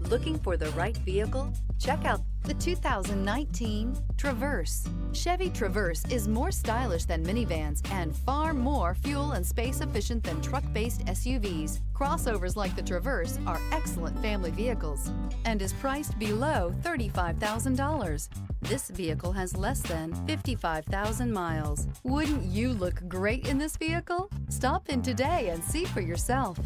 Looking for the right vehicle? Check out the 2019 Traverse. Chevy Traverse is more stylish than minivans and far more fuel and space efficient than truck-based SUVs. Crossovers like the Traverse are excellent family vehicles and is priced below $35,000. This vehicle has less than 55,000 miles. Wouldn't you look great in this vehicle? Stop in today and see for yourself.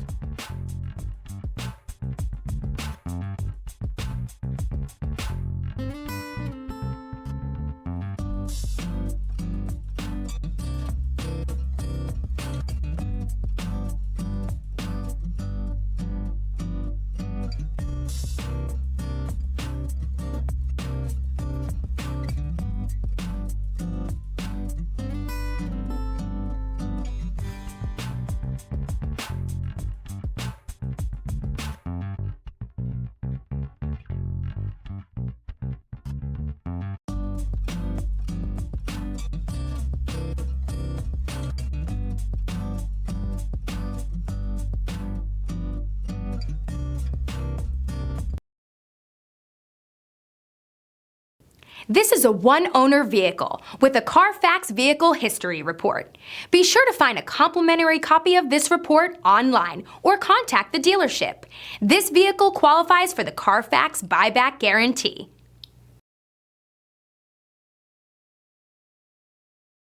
This is a one-owner vehicle with a Carfax Vehicle History Report. Be sure to find a complimentary copy of this report online or contact the dealership. This vehicle qualifies for the Carfax Buyback Guarantee.